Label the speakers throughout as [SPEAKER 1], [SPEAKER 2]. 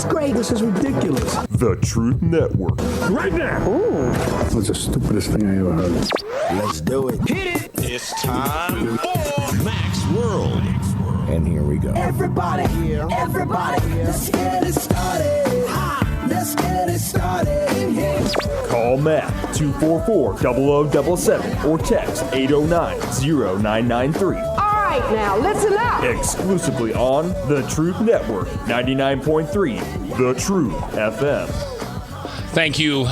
[SPEAKER 1] great. This is ridiculous.
[SPEAKER 2] The Truth Network.
[SPEAKER 1] Right now.
[SPEAKER 3] Ooh.
[SPEAKER 1] That's the stupidest thing I ever heard.
[SPEAKER 4] Let's do it.
[SPEAKER 5] Hit it. It's time for Mac's World.
[SPEAKER 4] And here we go.
[SPEAKER 6] Everybody, let's get it started. Let's get it started in here.
[SPEAKER 2] Call Mac 244-0077 or text 809-0993.
[SPEAKER 3] All right, now listen up.
[SPEAKER 2] Exclusively on The Truth Network, 99.3 The Truth FM.
[SPEAKER 7] Thank you,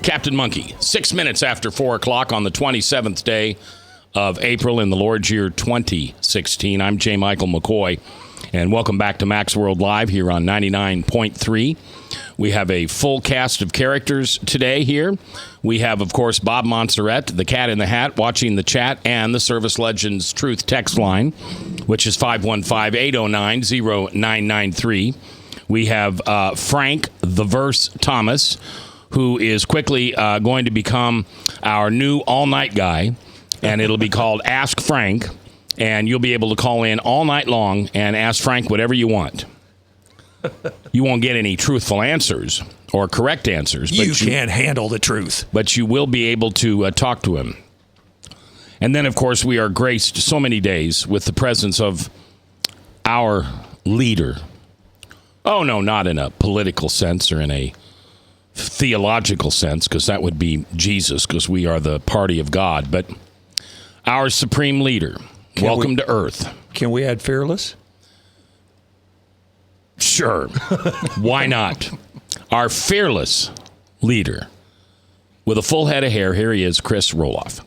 [SPEAKER 7] Captain Monkey. 6 minutes after 4 o'clock on the 27th day of April in the Lord's year 2016. I'm J. Michael McCoy, and welcome back to Mac's World Live here on 99.3. We have a full cast of characters today here. We have, of course, Bob Montserrat, the Cat in the Hat, watching the chat, and the Service Legends Truth text line, which is 515-809-0993. We have Frank the Verse Thomas, who is quickly going to become our new all-night guy, and it'll be called Ask Frank, and you'll be able to call in all night long and ask Frank whatever you want. You won't get any truthful answers or correct answers. But
[SPEAKER 8] you can't handle the truth.
[SPEAKER 7] But you will be able to talk to him. And then, of course, we are graced so many days with the presence of our leader. Oh, no, not in a political sense or in a theological sense, because that would be Jesus, because we are the party of God. But our supreme leader, welcome to Earth.
[SPEAKER 8] Can we add fearless?
[SPEAKER 7] Sure. Why not? Our fearless leader with a full head of hair. Here he is, Chris Roloff.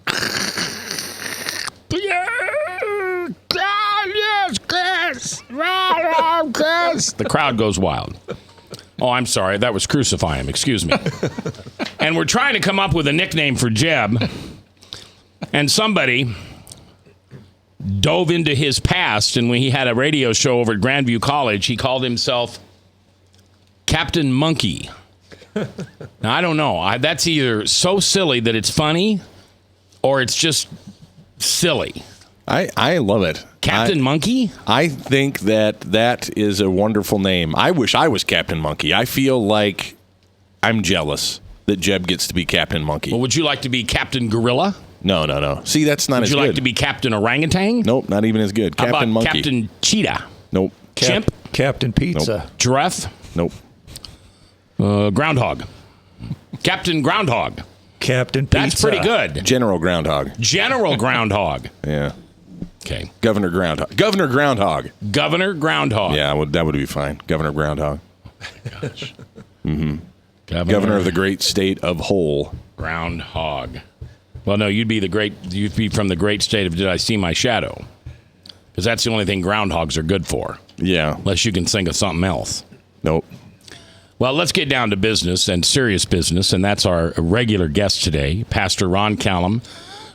[SPEAKER 7] Yes, Chris. Chris. The crowd goes wild. Oh, I'm sorry. That was Crucify Him. Excuse me. And we're trying to come up with a nickname for Jeb. And somebody dove into his past, and when he had a radio show over at Grandview College, he called himself Captain Monkey. Now, I don't know. That's either so silly that it's funny, or it's just silly.
[SPEAKER 9] I love it.
[SPEAKER 7] Captain Monkey?
[SPEAKER 9] I think that is a wonderful name. I wish I was Captain Monkey. I feel like I'm jealous that Jeb gets to be Captain Monkey.
[SPEAKER 7] Well, would you like to be Captain Gorilla?
[SPEAKER 9] No. See, that's not as good.
[SPEAKER 7] Would you like to be Captain Orangutan?
[SPEAKER 9] Nope, not even as good.
[SPEAKER 7] How
[SPEAKER 9] Captain
[SPEAKER 7] about
[SPEAKER 9] Monkey.
[SPEAKER 7] Captain Cheetah?
[SPEAKER 9] Nope.
[SPEAKER 7] Chimp?
[SPEAKER 8] Captain Pizza.
[SPEAKER 9] Nope.
[SPEAKER 7] Giraffe?
[SPEAKER 9] Nope.
[SPEAKER 7] Groundhog. Captain Groundhog.
[SPEAKER 8] Captain Pizza.
[SPEAKER 7] That's pretty good.
[SPEAKER 9] General Groundhog.
[SPEAKER 7] General Groundhog.
[SPEAKER 9] Yeah.
[SPEAKER 7] Okay.
[SPEAKER 9] Governor Groundhog. Governor Groundhog.
[SPEAKER 7] Governor Groundhog.
[SPEAKER 9] Yeah, that would be fine. Governor Groundhog.
[SPEAKER 7] Gosh.
[SPEAKER 9] Mm-hmm. Governor of the great state of Whole.
[SPEAKER 7] Groundhog. Well, no, you'd be from the great state of Did I See My Shadow? Because that's the only thing groundhogs are good for.
[SPEAKER 9] Yeah.
[SPEAKER 7] Unless you can think of something else.
[SPEAKER 9] Nope.
[SPEAKER 7] Well, let's get down to business and serious business, and that's our regular guest today, Pastor Ron Callum.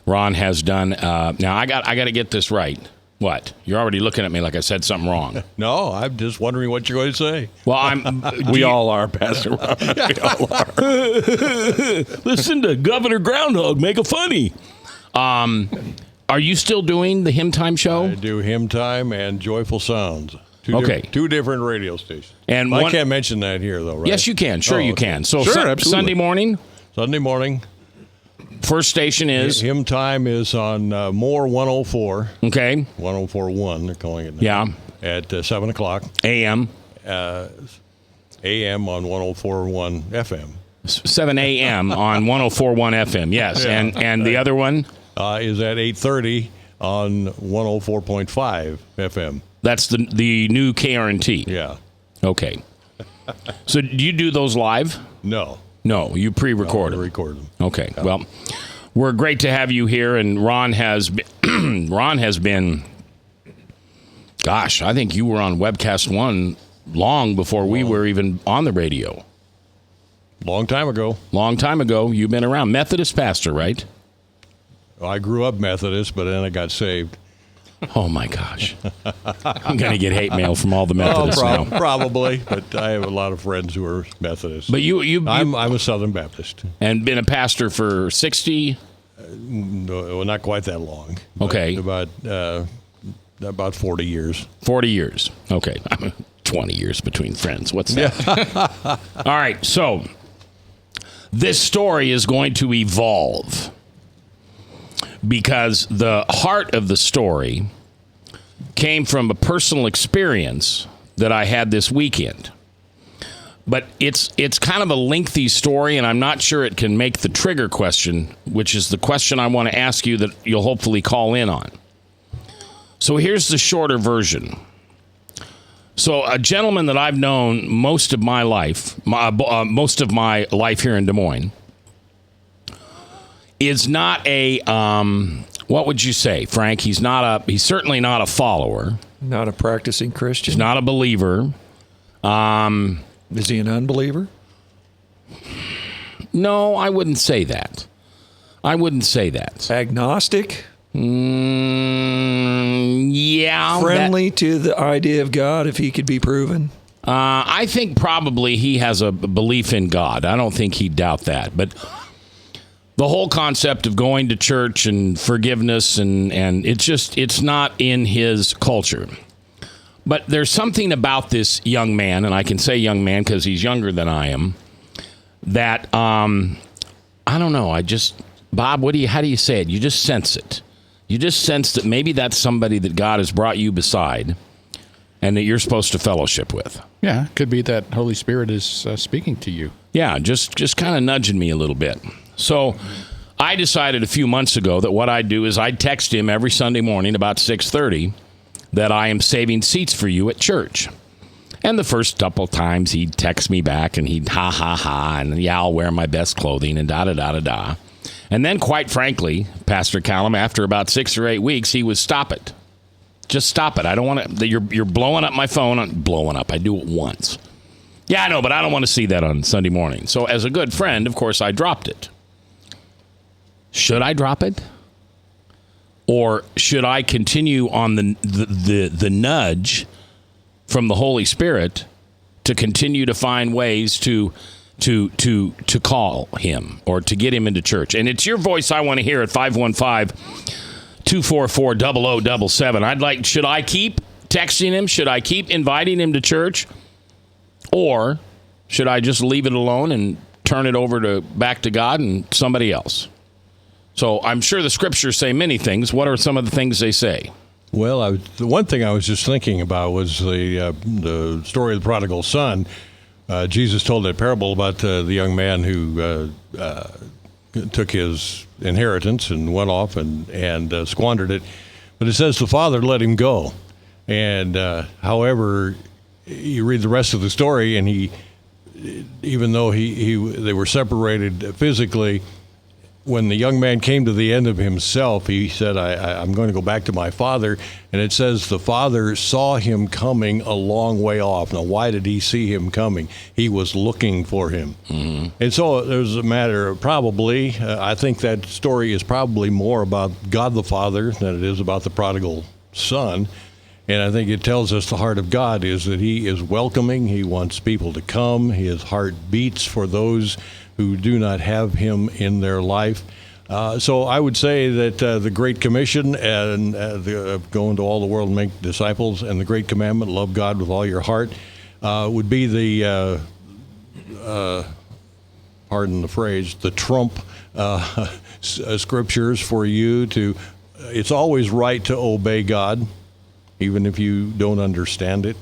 [SPEAKER 7] Ron has done. Now, I got to get this right. What? You're already looking at me like I said something wrong.
[SPEAKER 8] No, I'm just wondering what you're going to say.
[SPEAKER 7] Well,
[SPEAKER 9] we all are, Pastor Ron. We all are.
[SPEAKER 7] Listen to Governor Groundhog make a funny. Are you still doing the Hymn Time show?
[SPEAKER 10] I do Hymn Time and Joyful Sounds. Two different radio stations.
[SPEAKER 7] And
[SPEAKER 10] I can't mention that here, though, right?
[SPEAKER 7] Yes, you can. Sure, you can. So
[SPEAKER 9] sure, absolutely.
[SPEAKER 7] Sunday morning?
[SPEAKER 10] Sunday morning.
[SPEAKER 7] First station is?
[SPEAKER 10] Hymn Time is on Moore 104.
[SPEAKER 7] Okay.
[SPEAKER 10] 104.1, they're calling it now.
[SPEAKER 7] Yeah.
[SPEAKER 10] At 7 o'clock.
[SPEAKER 7] A.M.
[SPEAKER 10] A.M. on 104.1 FM.
[SPEAKER 7] 7 a.m. on 104.1 FM, yes. Yeah. And the other one?
[SPEAKER 10] Is at 8:30 on 104.5 FM.
[SPEAKER 7] That's the new KRNT?
[SPEAKER 10] Yeah.
[SPEAKER 7] Okay. So do you do those live?
[SPEAKER 10] No.
[SPEAKER 7] No, you pre-record them.
[SPEAKER 10] Record them.
[SPEAKER 7] Okay. Well, we're great to have you here, and Ron has been, gosh, I think you were on Webcast One long before we were even on the radio.
[SPEAKER 10] Long time ago.
[SPEAKER 7] Long time ago. You've been around. Methodist pastor, right?
[SPEAKER 10] I grew up Methodist, but then I got saved.
[SPEAKER 7] Oh, my gosh. I'm going to get hate mail from all the Methodists now.
[SPEAKER 10] Probably, but I have a lot of friends who are Methodists.
[SPEAKER 7] But
[SPEAKER 10] I'm a Southern Baptist.
[SPEAKER 7] And been a pastor for 60?
[SPEAKER 10] No, not quite that long.
[SPEAKER 7] Okay.
[SPEAKER 10] About 40 years.
[SPEAKER 7] 40 years. Okay. 20 years between friends. What's that? All right, so this story is going to evolve because the heart of the story came from a personal experience that I had this weekend. But it's kind of a lengthy story, and I'm not sure it can make the trigger question, which is the question I want to ask you that you'll hopefully call in on. So here's the shorter version. So a gentleman that I've known most of my life here in Des Moines, is not a, what would you say, Frank? He's certainly not a follower.
[SPEAKER 8] Not a practicing Christian.
[SPEAKER 7] He's not a believer.
[SPEAKER 8] Is he an unbeliever?
[SPEAKER 7] No, I wouldn't say that.
[SPEAKER 8] Agnostic?
[SPEAKER 7] Yeah.
[SPEAKER 8] Friendly to the idea of God if he could be proven?
[SPEAKER 7] I think probably he has a belief in God. I don't think he'd doubt that. But the whole concept of going to church and forgiveness and it's not in his culture. But there's something about this young man, and I can say young man because he's younger than I am, that, I don't know, Bob, how do you say it? You just sense it. You just sense that maybe that's somebody that God has brought you beside and that you're supposed to fellowship with.
[SPEAKER 11] Yeah, could be that Holy Spirit is speaking to you.
[SPEAKER 7] Yeah, just kind of nudging me a little bit. So I decided a few months ago that what I'd do is I'd text him every Sunday morning about 6:30 that I am saving seats for you at church. And the first couple times he'd text me back and he'd ha, ha, ha, and yeah, I'll wear my best clothing and da-da-da-da-da. And then, quite frankly, Pastor Callum, after about 6 or 8 weeks, he would stop it. Just stop it. I don't want to, you're blowing up my phone. Blowing up. I do it once. Yeah, I know, but I don't want to see that on Sunday morning. So as a good friend, of course, I dropped it. Should I drop it? Or should I continue on the nudge from the Holy Spirit to continue to find ways to call him or to get him into church? And it's your voice I want to hear at 515-244-0077. Should I keep texting him? Should I keep inviting him to church? Or should I just leave it alone and turn it over back to God and somebody else? So I'm sure the scriptures say many things. What are some of the things they say?
[SPEAKER 10] Well, the one thing I was just thinking about was the story of the prodigal son. Jesus told that parable about the young man who took his inheritance and went off and squandered it. But it says the father let him go. And however, you read the rest of the story, and even though they were separated physically, when the young man came to the end of himself, he said, I'm going to go back to my father. And it says the father saw him coming a long way off. Now, why did he see him coming? He was looking for him. Mm-hmm. And so there's a matter of probably, I think that story is probably more about God the Father than it is about the prodigal son. And I think it tells us the heart of God is that he is welcoming. He wants people to come. His heart beats for those who do not have him in their life. So I would say that the Great Commission and go into all the world and make disciples, and the Great Commandment, love God with all your heart, would be the, pardon the phrase, the trump scriptures for you to, it's always right to obey God, even if you don't understand it.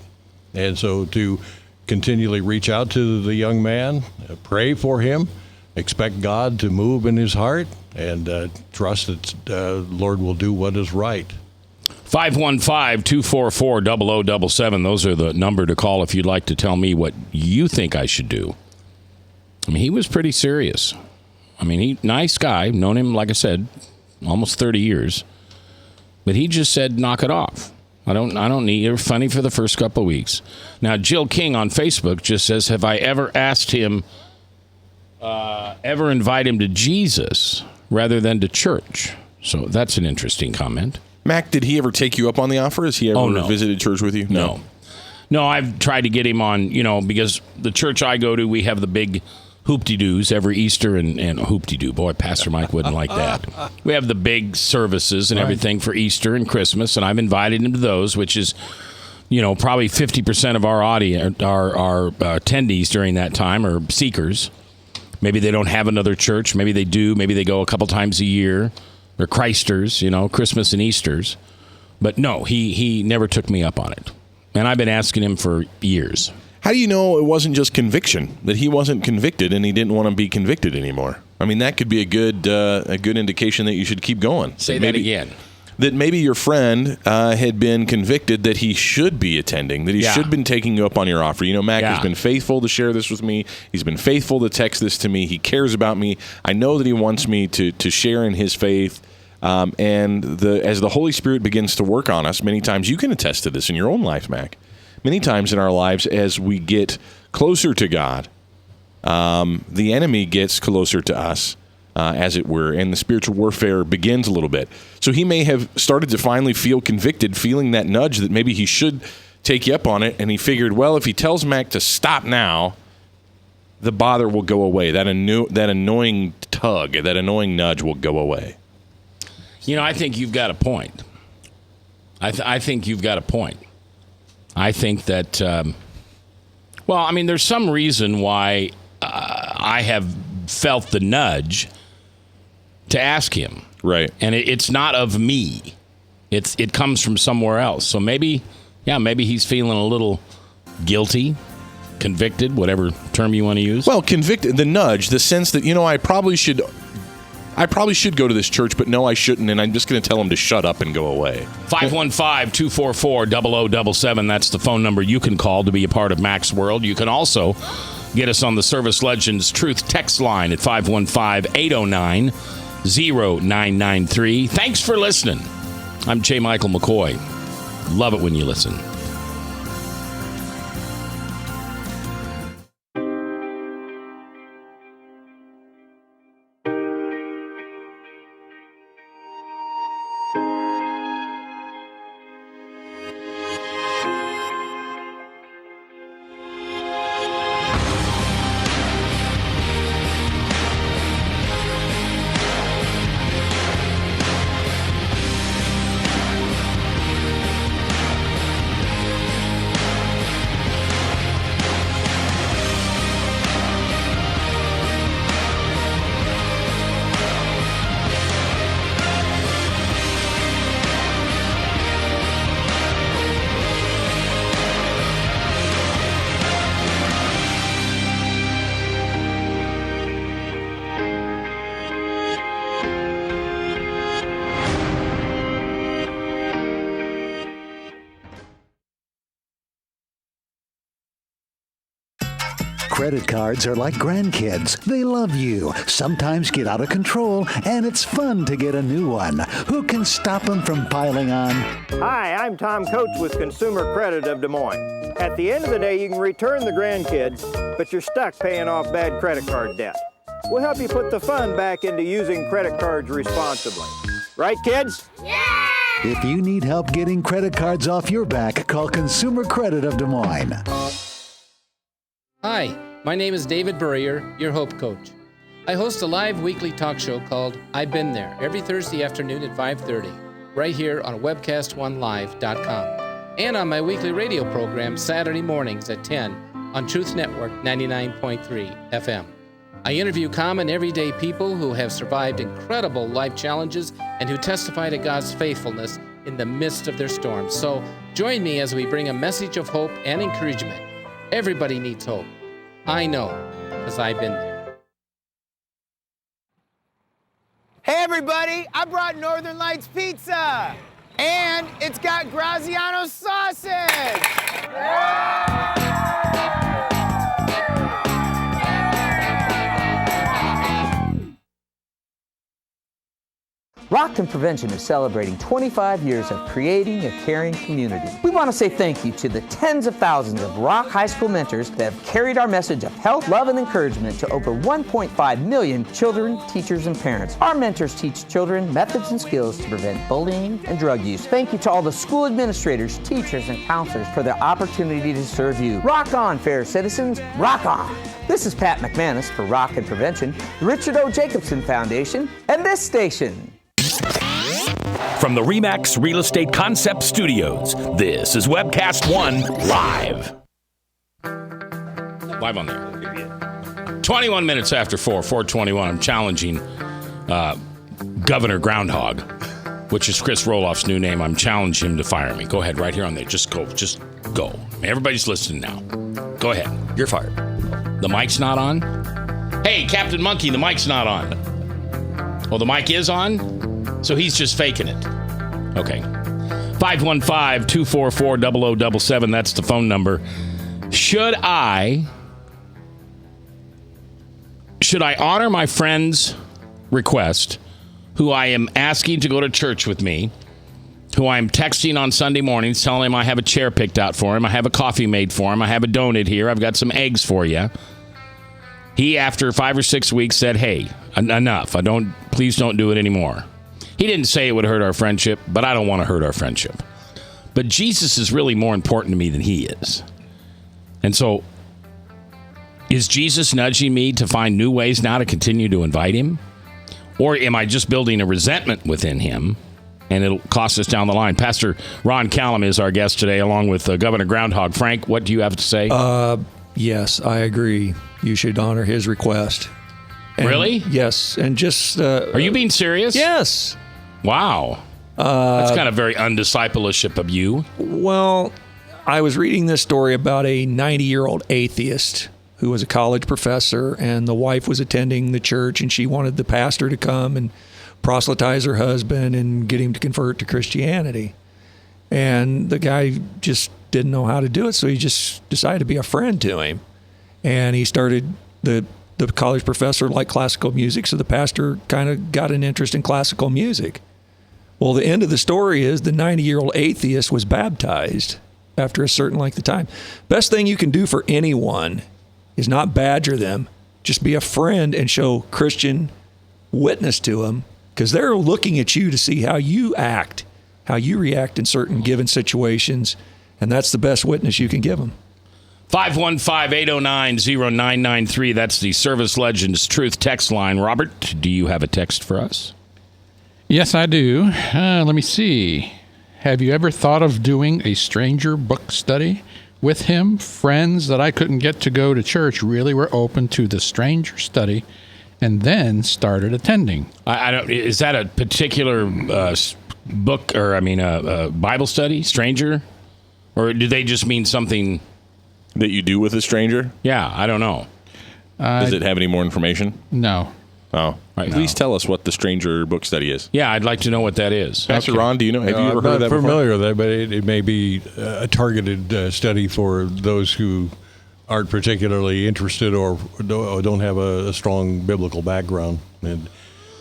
[SPEAKER 10] And so to continually reach out to the young man, pray for him, expect God to move in his heart, and trust that Lord will do what is right.
[SPEAKER 7] 515-244-0077. Those are the number to call if you'd like to tell me what you think I should do. I mean, he was pretty serious. I mean, nice guy. Known him, like I said, almost 30 years. But he just said, knock it off. I don't need, you're funny for the first couple of weeks. Now, Jill King on Facebook just says, have I ever asked him, ever invite him to Jesus rather than to church? So that's an interesting comment.
[SPEAKER 9] Mac, did he ever take you up on the offer? Has he ever visited church with you?
[SPEAKER 7] No, I've tried to get him on, because the church I go to, we have the big hoop-de-doos every Easter and hoop-de-doo. Boy, Pastor Mike wouldn't like that. We have the big services and everything for Easter and Christmas, and I've invited him to those, which is probably 50% of our audience, our attendees during that time are seekers. Maybe they don't have another church. Maybe they do. Maybe they go a couple times a year. They're Christers, Christmas and Easters. But no, he never took me up on it. And I've been asking him for years.
[SPEAKER 9] How do you know it wasn't just conviction, that he wasn't convicted and he didn't want to be convicted anymore? I mean, that could be a good indication that you should keep going.
[SPEAKER 7] Say that again.
[SPEAKER 9] That maybe your friend had been convicted that he should be attending, that he should have been taking you up on your offer. Mac has been faithful to share this with me. He's been faithful to text this to me. He cares about me. I know that he wants me to share in his faith. And as the Holy Spirit begins to work on us, many times you can attest to this in your own life, Mac. Many times in our lives, as we get closer to God, the enemy gets closer to us, as it were, and the spiritual warfare begins a little bit. So he may have started to finally feel convicted, feeling that nudge that maybe he should take you up on it, and he figured, well, if he tells Mac to stop now, the bother will go away. That annoying tug, that annoying nudge will go away.
[SPEAKER 7] I think you've got a point. I think you've got a point. I think that, there's some reason why I have felt the nudge to ask him.
[SPEAKER 9] Right.
[SPEAKER 7] And it's not of me. It comes from somewhere else. So maybe he's feeling a little guilty, convicted, whatever term you want to use.
[SPEAKER 9] Well, convicted, the nudge, the sense that, I probably should go to this church, but no, I shouldn't, and I'm just going to tell him to shut up and go away.
[SPEAKER 7] 515-244-0077. That's the phone number you can call to be a part of Mac's World. You can also get us on the Service Legends Truth text line at 515-809-0993. Thanks for listening. I'm J. Michael McCoy. Love it when you listen.
[SPEAKER 12] Credit cards are like grandkids. They love you, sometimes get out of control, and it's fun to get a new one. Who can stop them from piling on?
[SPEAKER 13] Hi, I'm Tom Coates with Consumer Credit of Des Moines. At the end of the day, you can return the grandkids, but you're stuck paying off bad credit card debt. We'll help you put the fun back into using credit cards responsibly. Right, kids?
[SPEAKER 12] Yeah! If you need help getting credit cards off your back, call Consumer Credit of Des Moines.
[SPEAKER 14] Hi, my name is David Burrier, your Hope Coach. I host a live weekly talk show called I've Been There every Thursday afternoon at 5:30, right here on webcast1live.com, and on my weekly radio program Saturday mornings at 10 on Truth Network 99.3 FM. I interview common everyday people who have survived incredible life challenges and who testify to God's faithfulness in the midst of their storms. So join me as we bring a message of hope and encouragement. Everybody needs hope. I know, because I've been there.
[SPEAKER 15] Hey everybody, I brought Northern Lights Pizza, and it's got Graziano sausage.
[SPEAKER 16] Rock and Prevention is celebrating 25 years of creating a caring community. We want to say thank you to the tens of thousands of Rock High School mentors that have carried our message of health, love, and encouragement to over 1.5 million children, teachers, and parents. Our mentors teach children methods and skills to prevent bullying and drug use. Thank you to all the school administrators, teachers, and counselors for their opportunity to serve you. Rock on, fair citizens, rock on! This is Pat McManus for Rock and Prevention, the Richard O. Jacobson Foundation, and this station.
[SPEAKER 17] From the RE/MAX Real Estate Concept Studios, this is Webcast One Live.
[SPEAKER 7] Live on there. 21 minutes after 4:21. I'm challenging Governor Groundhog, which is Chris Roloff's new name. I'm challenging him to fire me. Go ahead, right here on there. Just go. Just go. Everybody's listening now. Go ahead. You're fired. The mic's not on? Hey, Captain Monkey, the mic's not on. Well, the mic is on, so he's just faking it. Okay. 515-244-0077. That's the phone number. Should I honor my friend's request, who I am asking to go to church with me, who I'm texting on Sunday mornings, telling him I have a chair picked out for him, I have a coffee made for him, I have a donut here, I've got some eggs for you. He, after 5 or 6 weeks, said, hey, enough. Please don't do it anymore. He didn't say it would hurt our friendship, but I don't want to hurt our friendship. But Jesus is really more important to me than he is. And so, is Jesus nudging me to find new ways now to continue to invite him? Or am I just building a resentment within him, and it'll cost us down the line? Pastor Ron Callum is our guest today, along with Governor Groundhog. Frank, what do you have to say?
[SPEAKER 8] Yes, I agree. You should honor his request. And
[SPEAKER 7] really?
[SPEAKER 8] Yes. And just...
[SPEAKER 7] Are you being serious?
[SPEAKER 8] Yes.
[SPEAKER 7] Wow. That's kind of very undiscipleship of you.
[SPEAKER 8] Well, I was reading this story about a 90-year-old atheist who was a college professor, and the wife was attending the church, and she wanted the pastor to come and proselytize her husband and get him to convert to Christianity. And the guy just didn't know how to do it, so he just decided to be a friend to him. And he started, the college professor liked classical music, so the pastor kind of got an interest in classical music. Well, the end of the story is the 90-year-old atheist was baptized after a certain length of time. Best thing you can do for anyone is not badger them. Just be a friend and show Christian witness to them, because they're looking at you to see how you act, how you react in certain given situations, and that's the best witness you can give them.
[SPEAKER 7] 515-809-0993. That's the Service Legends Truth text line. Robert, do you have a text for us?
[SPEAKER 11] Yes, I do. Let me see. Have you ever thought of doing a stranger book study with him? Friends that I couldn't get to go to church really were open to the stranger study and then started attending.
[SPEAKER 7] I don't. Is that a particular book, or a Bible study, stranger? Or do they just mean something
[SPEAKER 9] that you do with a stranger?
[SPEAKER 7] Yeah, I don't know.
[SPEAKER 9] Does it have any more information?
[SPEAKER 11] No.
[SPEAKER 9] Oh, right. Please tell us what the stranger book study is.
[SPEAKER 7] Yeah, I'd like to know what that is.
[SPEAKER 9] Pastor Ron, do you know? Have you ever heard of that before?
[SPEAKER 10] I'm familiar with that, but it may be a targeted study for those who aren't particularly interested or don't have a strong biblical background. And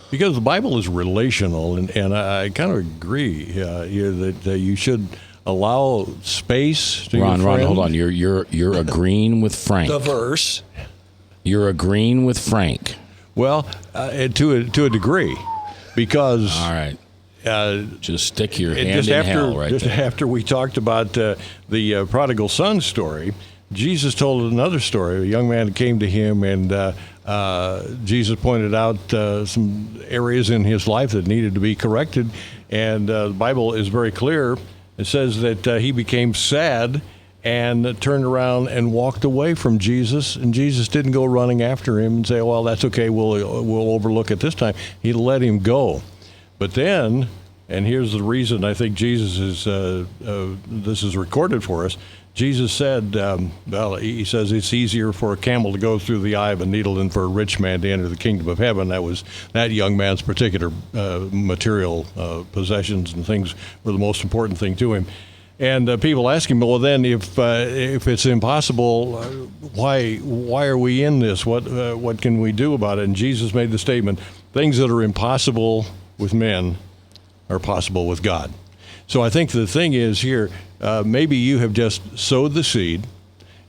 [SPEAKER 10] because the Bible is relational, and I kind of agree that you should allow space to
[SPEAKER 7] Ron,
[SPEAKER 10] your friend.
[SPEAKER 7] Ron, hold on. You're agreeing with Frank.
[SPEAKER 8] The verse.
[SPEAKER 7] You're agreeing with Frank.
[SPEAKER 10] Well, to a degree, because
[SPEAKER 7] all right, just stick your hand
[SPEAKER 10] just
[SPEAKER 7] in
[SPEAKER 10] after,
[SPEAKER 7] hell right
[SPEAKER 10] just
[SPEAKER 7] there.
[SPEAKER 10] After we talked about the prodigal son story, Jesus told another story. A young man came to him, and Jesus pointed out some areas in his life that needed to be corrected. And the Bible is very clear. It says that he became sad and turned around and walked away from Jesus. And Jesus didn't go running after him and say, well, that's okay, we'll overlook it this time. He let him go. But then, and here's the reason I think Jesus is, this is recorded for us. Jesus said, he says it's easier for a camel to go through the eye of a needle than for a rich man to enter the kingdom of heaven. That was that young man's particular material possessions and things were the most important thing to him. And people ask him, well, then if it's impossible, why are we in this? What can we do about it? And Jesus made the statement, things that are impossible with men are possible with God. So I think the thing is here, maybe you have just sowed the seed,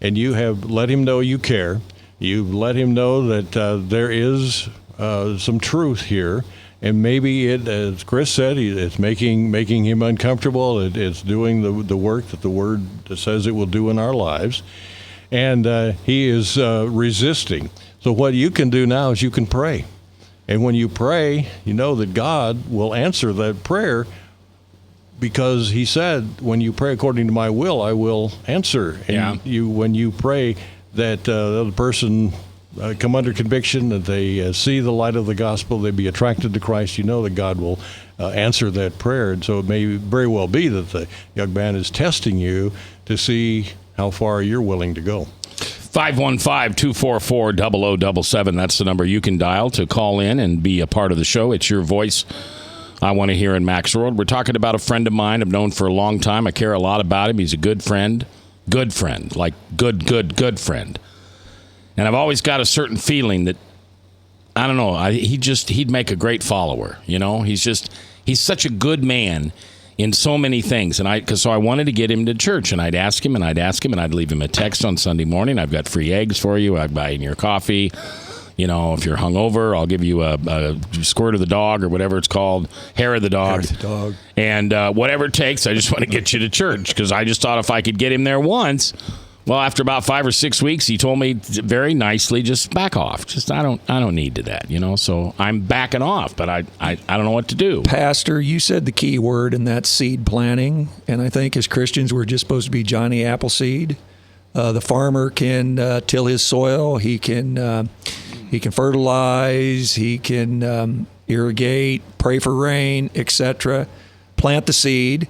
[SPEAKER 10] and you have let him know you care. You've let him know that there is some truth here. And maybe it, as Chris said, it's making him uncomfortable. It's doing the work that the Word says it will do in our lives. And he is resisting. So what you can do now is you can pray. And when you pray, you know that God will answer that prayer because he said, when you pray according to my will, I will answer. And when you pray that the other person come under conviction, that they see the light of the gospel, they be attracted to Christ, you know that God will answer that prayer. And so it may very well be that the young man is testing you to see how far you're willing to go.
[SPEAKER 7] 515-244-0077. That's the number you can dial to call in and be a part of the show. It's your voice I want to hear in Max World. We're talking about a friend of mine I've known for a long time. I care a lot about him. He's a good friend. Good friend. Like good friend. And I've always got a certain feeling that, I don't know, he'd make a great follower. You know, he's such a good man in so many things. And so I wanted to get him to church, and I'd ask him, and I'd leave him a text on Sunday morning. I've got free eggs for you. I'd buy you your coffee. You know, if you're hungover, I'll give you a squirt of the dog or whatever it's called, hair of the dog.
[SPEAKER 8] Hair of the dog. And
[SPEAKER 7] whatever it takes, I just want to get you to church, because I just thought if I could get him there once. Well, after about 5 or 6 weeks, he told me very nicely, just back off. Just I don't need to that, you know. So I'm backing off, but I don't know what to do.
[SPEAKER 8] Pastor, you said the key word, and that's seed planting. And I think as Christians, we're just supposed to be Johnny Appleseed. The farmer can till his soil. He can fertilize. He can irrigate, pray for rain, etc. Plant the seed,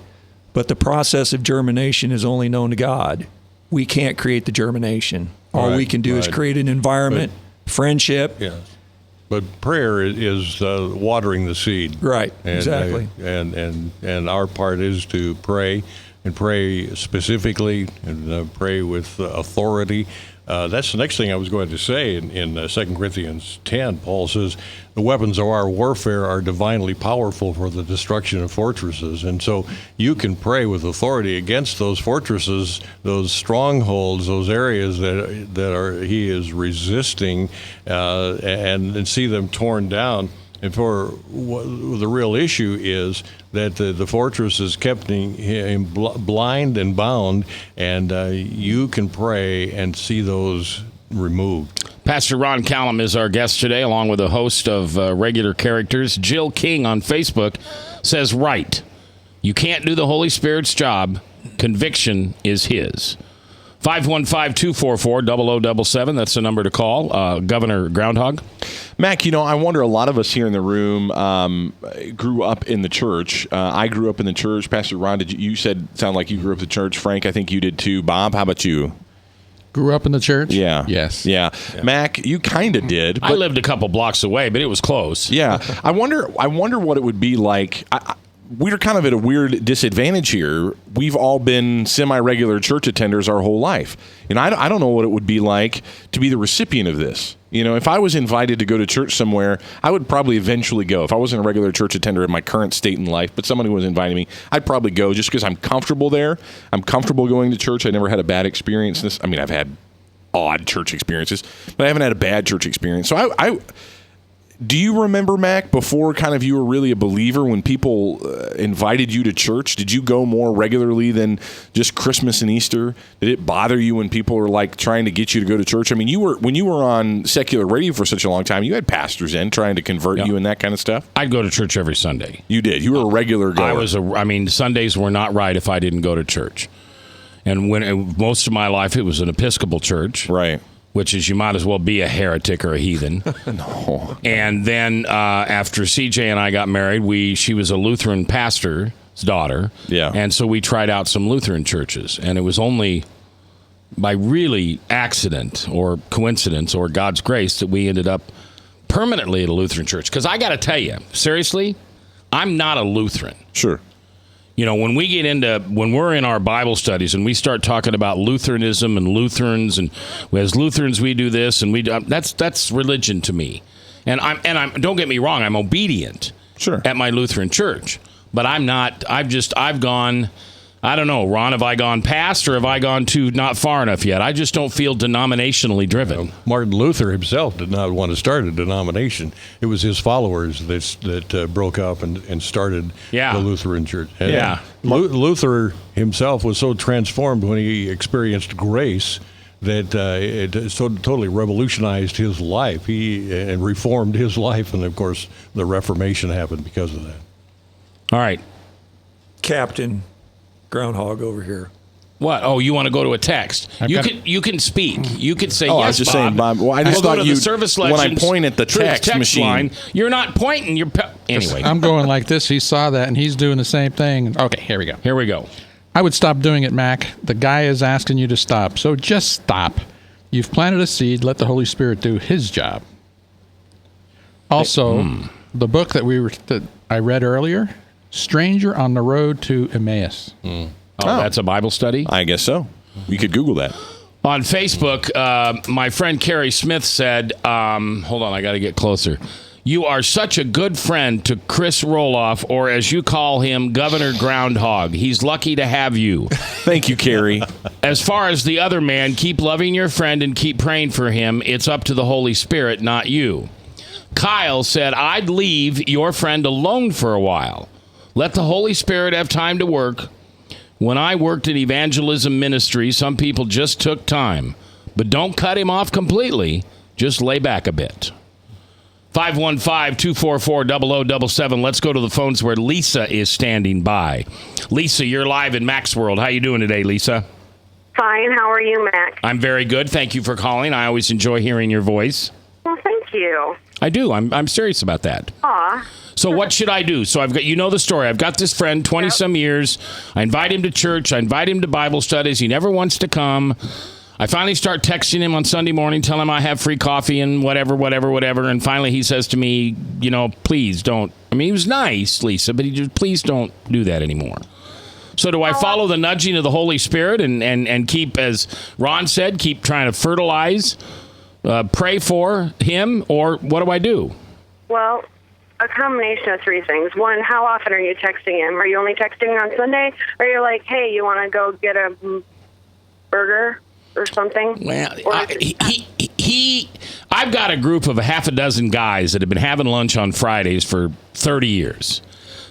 [SPEAKER 8] but the process of germination is only known to God. We can't create the germination. All we can do is create an environment, friendship.
[SPEAKER 10] Yeah. But prayer is watering the seed.
[SPEAKER 8] Right, exactly.
[SPEAKER 10] And our part is to pray, and pray specifically, and pray with authority. That's the next thing I was going to say. In 2 Corinthians 10, Paul says, the weapons of our warfare are divinely powerful for the destruction of fortresses. And so you can pray with authority against those fortresses, those strongholds, those areas that he is resisting, and see them torn down. And for the real issue is that the fortress is kept him blind and bound, and you can pray and see those removed.
[SPEAKER 7] Pastor Ron Callum is our guest today, along with a host of regular characters. Jill King on Facebook says, right, you can't do the Holy Spirit's job. Conviction is his. 515-244-0077. That's the number to call. Governor Groundhog.
[SPEAKER 9] Mac, you know, I wonder, a lot of us here in the room grew up in the church. I grew up in the church. Pastor Ron, you sound like you grew up in the church. Frank, I think you did too. Bob, how about you?
[SPEAKER 11] Grew up in the church?
[SPEAKER 9] Yeah.
[SPEAKER 11] Yes.
[SPEAKER 9] Yeah. Mac, you kind of did.
[SPEAKER 7] But I lived a couple blocks away, but it was close.
[SPEAKER 9] Yeah. I wonder what it would be like. We're kind of at a weird disadvantage here. We've all been semi-regular church attenders our whole life. And I don't know what it would be like to be the recipient of this. You know, if I was invited to go to church somewhere, I would probably eventually go. If I wasn't a regular church attender in my current state in life, but someone who was inviting me, I'd probably go just because I'm comfortable there. I'm comfortable going to church. I never had a bad experience. I've had odd church experiences, but I haven't had a bad church experience. So do you remember, Mac, before kind of you were really a believer, when people invited you to church, did you go more regularly than just Christmas and Easter? Did it bother you when people were like trying to get you to go to church? I mean, when you were on secular radio for such a long time, you had pastors in trying to convert you and that kind of stuff?
[SPEAKER 7] I'd go to church every Sunday.
[SPEAKER 9] You did? You were a regular goer?
[SPEAKER 7] Sundays were not right if I didn't go to church. And most of my life, it was an Episcopal church.
[SPEAKER 9] Right.
[SPEAKER 7] Which is, you might as well be a heretic or a heathen.
[SPEAKER 9] No.
[SPEAKER 7] And then after CJ and I got married, she was a Lutheran pastor's daughter.
[SPEAKER 9] Yeah.
[SPEAKER 7] And so we tried out some Lutheran churches. And it was only by really accident or coincidence or God's grace that we ended up permanently at a Lutheran church. Because I got to tell you, seriously, I'm not a Lutheran.
[SPEAKER 9] Sure.
[SPEAKER 7] You know, when we're in our Bible studies and we start talking about Lutheranism and Lutherans, and as Lutherans we do this and we do, that's religion to me. And I'm don't get me wrong, I'm obedient.
[SPEAKER 9] Sure.
[SPEAKER 7] At my Lutheran church, but I'm not. I've gone. I don't know, Ron, have I gone past or have I gone too not far enough yet? I just don't feel denominationally driven.
[SPEAKER 10] Martin Luther himself did not want to start a denomination. It was his followers that broke up and started the Lutheran Church. And Luther himself was so transformed when he experienced grace that it so totally revolutionized his life. And reformed his life, and of course the Reformation happened because of that.
[SPEAKER 7] All right.
[SPEAKER 8] Captain Groundhog over here.
[SPEAKER 7] What? Oh, you want to go to a text? You can speak. You could say yes,
[SPEAKER 9] I was just saying, Bob. Well, I just
[SPEAKER 7] we'll
[SPEAKER 9] thought
[SPEAKER 7] go to
[SPEAKER 9] you.
[SPEAKER 7] the Service
[SPEAKER 9] When I
[SPEAKER 7] Legends
[SPEAKER 9] point at the
[SPEAKER 7] Truth
[SPEAKER 9] text machine,
[SPEAKER 7] line, you're not pointing. Anyway.
[SPEAKER 11] I'm going like this. He saw that, and he's doing the same thing. Okay, here we go.
[SPEAKER 7] Here we go.
[SPEAKER 11] I would stop doing it, Mac. The guy is asking you to stop, so just stop. You've planted a seed. Let the Holy Spirit do His job. Also, the book that I read earlier, "Stranger on the Road to Emmaus."
[SPEAKER 7] Oh, that's a Bible study?
[SPEAKER 9] I guess so. You could Google that.
[SPEAKER 7] On Facebook, my friend Carrie Smith said, hold on, I got to get closer. You are such a good friend to Chris Roloff, or as you call him, Governor Groundhog. He's lucky to have you.
[SPEAKER 9] Thank you, Carrie.
[SPEAKER 7] As far as the other man, keep loving your friend and keep praying for him. It's up to the Holy Spirit, not you. Kyle said, I'd leave your friend alone for a while. Let the Holy Spirit have time to work. When I worked in evangelism ministry, some people just took time. But don't cut him off completely. Just lay back a bit. 515-244-0077. Let's go to the phones where Lisa is standing by. Lisa, you're live in Mac's World. How you doing today, Lisa?
[SPEAKER 18] Fine. How are you, Mac?
[SPEAKER 7] I'm very good. Thank you for calling. I always enjoy hearing your voice.
[SPEAKER 18] Well, thank you.
[SPEAKER 7] I do. I'm serious about that.
[SPEAKER 18] Aw.
[SPEAKER 7] So what should I do? So I've got, you know the story. I've got this friend, 20-some years. I invite him to church. I invite him to Bible studies. He never wants to come. I finally start texting him on Sunday morning, telling him I have free coffee and whatever. And finally he says to me, please don't. I mean, he was nice, Lisa, but he just, please don't do that anymore. So do I follow the nudging of the Holy Spirit and keep, as Ron said, keep trying to fertilize, pray for him, or what do I do?
[SPEAKER 18] Well, a combination of three things. One, how often are you texting him? Are you only texting on Sunday? Or you're like, hey, you want to go get a burger or something?
[SPEAKER 7] Well, I've got a group of a half a dozen guys that have been having lunch on Fridays for 30 years.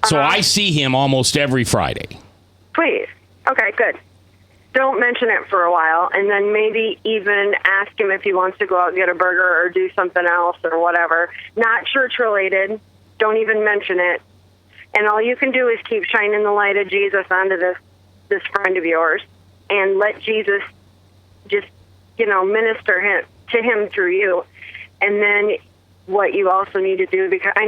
[SPEAKER 7] So I see him almost every Friday.
[SPEAKER 18] Please. Okay, good. Don't mention it for a while, and then maybe even ask him if he wants to go out and get a burger or do something else or whatever. Not church-related. Don't even mention it. And all you can do is keep shining the light of Jesus onto this friend of yours and let Jesus just, minister to him through you. And then what you also need to do, because I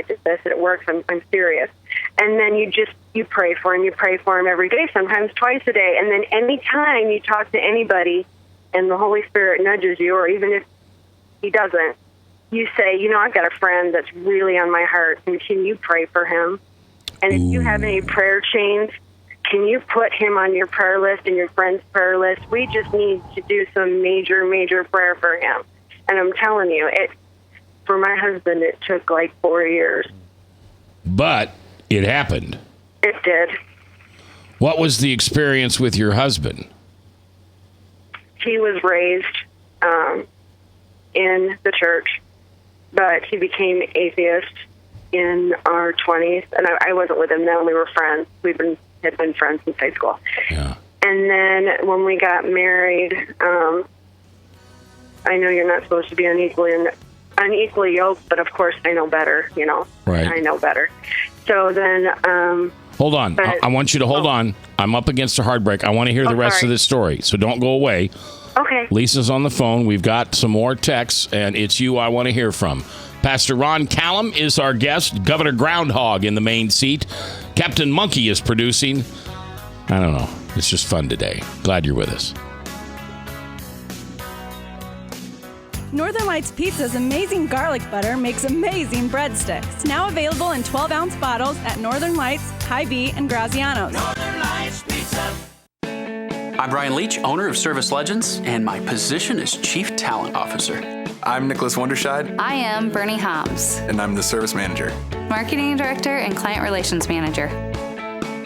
[SPEAKER 18] did this and it works, I'm serious. And then you pray for him. You pray for him every day, sometimes twice a day. And then anytime you talk to anybody and the Holy Spirit nudges you, or even if he doesn't, you say, I've got a friend that's really on my heart, and can you pray for him? And if you have any prayer chains, can you put him on your prayer list and your friend's prayer list? We just need to do some major, major prayer for him. And I'm telling you, for my husband, it took like 4 years.
[SPEAKER 7] But it happened.
[SPEAKER 18] It did.
[SPEAKER 7] What was the experience with your husband?
[SPEAKER 18] He was raised in the church, but he became atheist in our 20s. And I wasn't with him then. We were friends. Had been friends since high school.
[SPEAKER 7] Yeah.
[SPEAKER 18] And then when we got married, I know you're not supposed to be unequally yoked, but of course I know better,
[SPEAKER 7] Right.
[SPEAKER 18] I know better. So then...
[SPEAKER 7] hold on. I want you to hold on. I'm up against a hard break. I want to hear the rest of this story, so don't go away.
[SPEAKER 18] Okay.
[SPEAKER 7] Lisa's on the phone. We've got some more texts, and it's you I want to hear from. Pastor Ron Callum is our guest. Governor Groundhog in the main seat. Captain Monkey is producing. I don't know. It's just fun today. Glad you're with us.
[SPEAKER 19] Northern Lights Pizza's amazing garlic butter makes amazing breadsticks. Now available in 12-ounce bottles at Northern Lights, Hy-Vee, and Graziano's.
[SPEAKER 20] Northern Lights Pizza. I'm Brian Leach, owner of Service Legends, and my position is Chief Talent Officer.
[SPEAKER 21] I'm Nicholas Wonderscheid.
[SPEAKER 22] I am Bernie Hobbs.
[SPEAKER 21] And I'm the Service Manager.
[SPEAKER 22] Marketing Director and Client Relations Manager.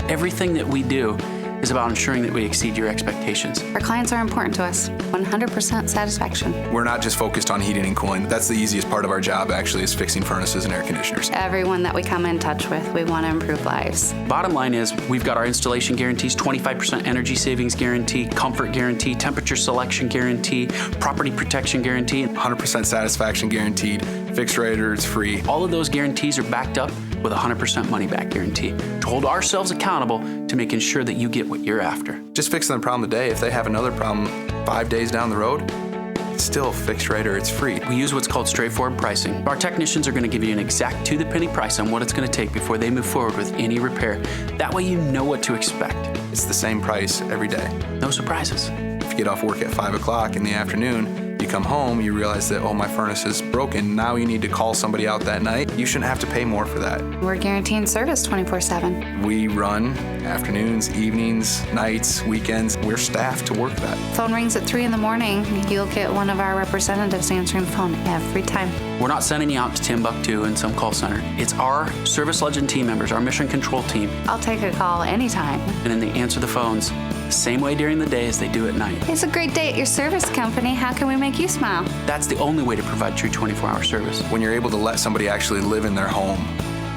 [SPEAKER 20] Everything that we do is about ensuring that we exceed your expectations.
[SPEAKER 22] Our clients are important to us. 100% satisfaction.
[SPEAKER 21] We're not just focused on heating and cooling. That's the easiest part of our job, actually, is fixing furnaces and air conditioners.
[SPEAKER 22] Everyone that we come in touch with, we want to improve lives.
[SPEAKER 20] Bottom line is, we've got our installation guarantees, 25% energy savings guarantee, comfort guarantee, temperature selection guarantee, property protection guarantee.
[SPEAKER 21] 100% satisfaction guaranteed, fixed rate or it's free.
[SPEAKER 20] All of those guarantees are backed up with a 100% money-back guarantee to hold ourselves accountable to making sure that you get what you're after.
[SPEAKER 21] Just fixing the problem today. If they have another problem 5 days down the road, it's still fixed right or it's free.
[SPEAKER 20] We use what's called straightforward pricing. Our technicians are going to give you an exact to-the-penny price on what it's going to take before they move forward with any repair. That way you know what to expect.
[SPEAKER 21] It's the same price every day.
[SPEAKER 20] No surprises.
[SPEAKER 21] If you get off work at 5 o'clock in the afternoon, you come home, you realize that, oh, my furnace is broken. Now you need to call somebody out that night. You shouldn't have to pay more for that.
[SPEAKER 22] We're guaranteeing service 24/7.
[SPEAKER 21] We run afternoons, evenings, nights, weekends. We're staffed to work that.
[SPEAKER 22] Phone rings at 3 in the morning. You'll get one of our representatives answering the phone every time.
[SPEAKER 20] We're not sending you out to Timbuktu in some call center. It's our Service Legend team members, our mission control team.
[SPEAKER 22] I'll take a call anytime.
[SPEAKER 20] And then they answer the phones the same way during the day as they do at night.
[SPEAKER 22] It's a great day at your service company. How can we make you smile?
[SPEAKER 20] That's the only way to provide true 24-hour service.
[SPEAKER 21] When you're able to let somebody actually live in their home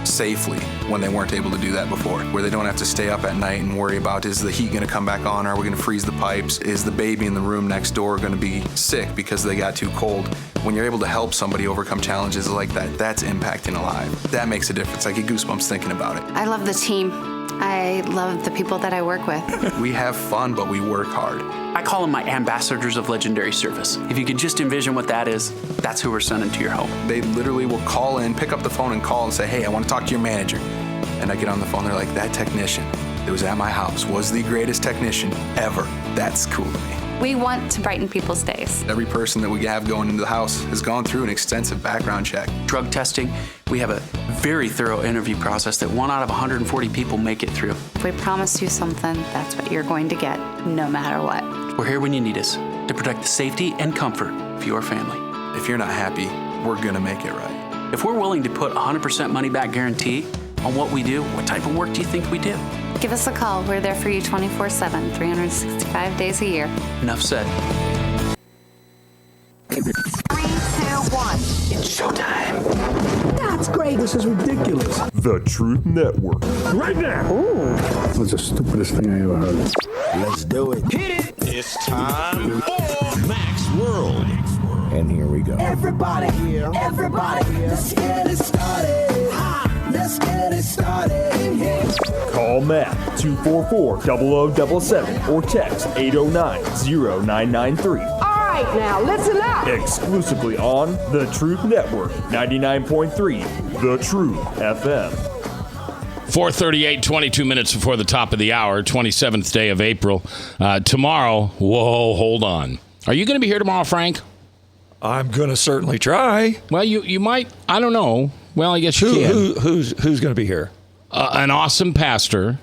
[SPEAKER 21] safely when they weren't able to do that before, where they don't have to stay up at night and worry about, is the heat going to come back on? Are we going to freeze the pipes? Is the baby in the room next door going to be sick because they got too cold? When you're able to help somebody overcome challenges like that, that's impacting a life. That makes a difference. I get goosebumps thinking about it.
[SPEAKER 22] I love the team. I love the people that I work with.
[SPEAKER 21] We have fun, but we work hard.
[SPEAKER 20] I call them my ambassadors of legendary service. If you could just envision what that is, that's who we're sending to your home.
[SPEAKER 21] They literally will call in, pick up the phone and call and say, hey, I want to talk to your manager. And I get on the phone, they're like, that technician that was at my house was the greatest technician ever. That's cool to me.
[SPEAKER 22] We want to brighten people's days.
[SPEAKER 21] Every person that we have going into the house has gone through an extensive background check.
[SPEAKER 20] Drug testing, we have a very thorough interview process that 1 out of 140 people make it through.
[SPEAKER 22] If we promise you something, that's what you're going to get, no matter what.
[SPEAKER 20] We're here when you need us to protect the safety and comfort of your family.
[SPEAKER 21] If you're not happy, we're going to make it right.
[SPEAKER 20] If we're willing to put 100% money-back guarantee on what we do, what type of work do you think we do?
[SPEAKER 22] Give us a call. We're there for you 24/7, 365 days a year.
[SPEAKER 20] Enough said.
[SPEAKER 3] 3, 2, 1.
[SPEAKER 6] It's showtime. That's great. This is ridiculous.
[SPEAKER 2] The Truth Network.
[SPEAKER 6] Right now. Ooh.
[SPEAKER 1] That's the stupidest thing I ever heard.
[SPEAKER 4] Let's do it.
[SPEAKER 6] Hit it.
[SPEAKER 4] It's time for Mac's World. And here we go.
[SPEAKER 6] Everybody, let's get it started. Let's get it started in here.
[SPEAKER 2] Call Mac 244-0077 or text 809-0993.
[SPEAKER 3] All right, now listen up.
[SPEAKER 2] Exclusively on The Truth Network, 99.3 The Truth FM.
[SPEAKER 7] 4:38, 22 minutes before the top of the hour, 27th day of April. Tomorrow, whoa, hold on. Are you going to be here tomorrow, Frank?
[SPEAKER 8] I'm going to certainly try.
[SPEAKER 7] Well, you might. I don't know. Well, I guess you can.
[SPEAKER 8] Who's going to be here?
[SPEAKER 7] An awesome pastor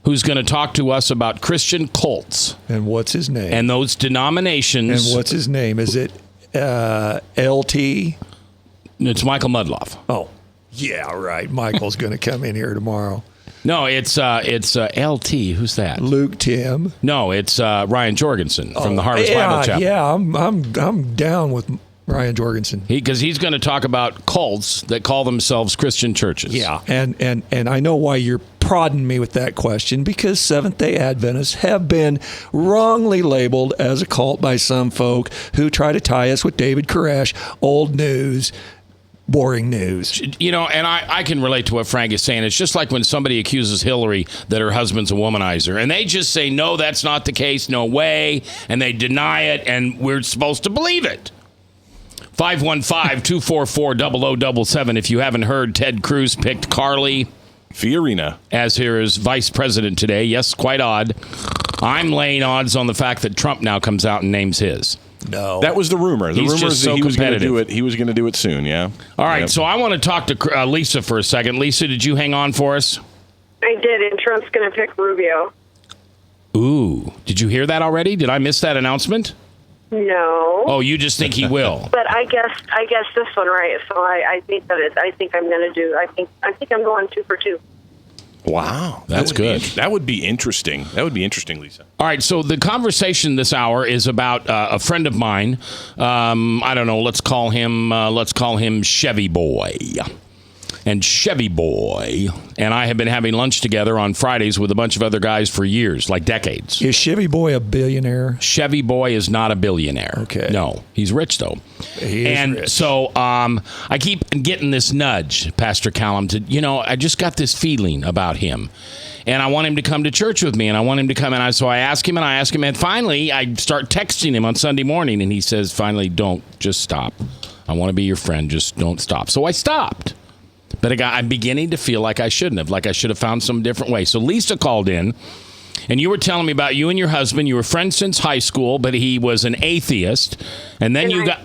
[SPEAKER 7] who's going to talk to us about Christian cults.
[SPEAKER 8] And what's his name?
[SPEAKER 7] And those denominations.
[SPEAKER 8] And what's his name? Is it LT?
[SPEAKER 7] It's Michael Mudloff.
[SPEAKER 8] Oh, yeah, right. Michael's going to come in here tomorrow.
[SPEAKER 7] No, it's LT. Who's that?
[SPEAKER 8] Luke Tim.
[SPEAKER 7] No, it's Ryan Jorgensen from the Harvest Bible Chapel.
[SPEAKER 8] Yeah, I'm down with Ryan Jorgensen.
[SPEAKER 7] Because he's going to talk about cults that call themselves Christian churches.
[SPEAKER 8] Yeah, and I know why you're prodding me with that question, because Seventh-day Adventists have been wrongly labeled as a cult by some folk who try to tie us with David Koresh, old news, boring news.
[SPEAKER 7] You know, and I can relate to what Frank is saying. It's just like when somebody accuses Hillary that her husband's a womanizer, and they just say, no, that's not the case, no way, and they deny it, and we're supposed to believe it. 515-244-0077. If you haven't heard, Ted Cruz picked Carly
[SPEAKER 9] Fiorina
[SPEAKER 7] as his vice president today. Yes, quite odd. I'm laying odds on the fact that Trump now comes out and names his.
[SPEAKER 8] No.
[SPEAKER 9] That was the rumor. The rumor is that he was going to do it. He was going to do it soon, yeah.
[SPEAKER 7] All right, so I want to talk to Lisa for a second. Lisa, did you hang on for us?
[SPEAKER 18] I did, and Trump's going to pick Rubio.
[SPEAKER 7] Ooh, did you hear that already? Did I miss that announcement?
[SPEAKER 18] No.
[SPEAKER 7] Oh, you just think he will?
[SPEAKER 18] But I guess this one right. So I think that I think I'm going to do. I think I'm going 2 for 2.
[SPEAKER 9] Wow,
[SPEAKER 7] that's good.
[SPEAKER 9] That would be interesting. That would be interesting, Lisa.
[SPEAKER 7] All right, so the conversation this hour is about a friend of mine. I don't know. Let's call him Chevy Boy. And Chevy Boy and I have been having lunch together on Fridays with a bunch of other guys for years, like decades.
[SPEAKER 8] Is Chevy Boy a billionaire?
[SPEAKER 7] Chevy Boy is not a billionaire.
[SPEAKER 8] Okay.
[SPEAKER 7] No, he's rich, though.
[SPEAKER 8] He is rich.
[SPEAKER 7] So I keep getting this nudge, Pastor Callum, I just got this feeling about him. And I want him to come to church with me, and I want him to come. And so I ask him, and finally I start texting him on Sunday morning, and he says, finally, don't, just stop. I want to be your friend, just don't stop. So I stopped. But I'm beginning to feel like I shouldn't have, like I should have found some different way. So Lisa called in, and you were telling me about you and your husband. You were friends since high school, but he was an atheist. And then you got...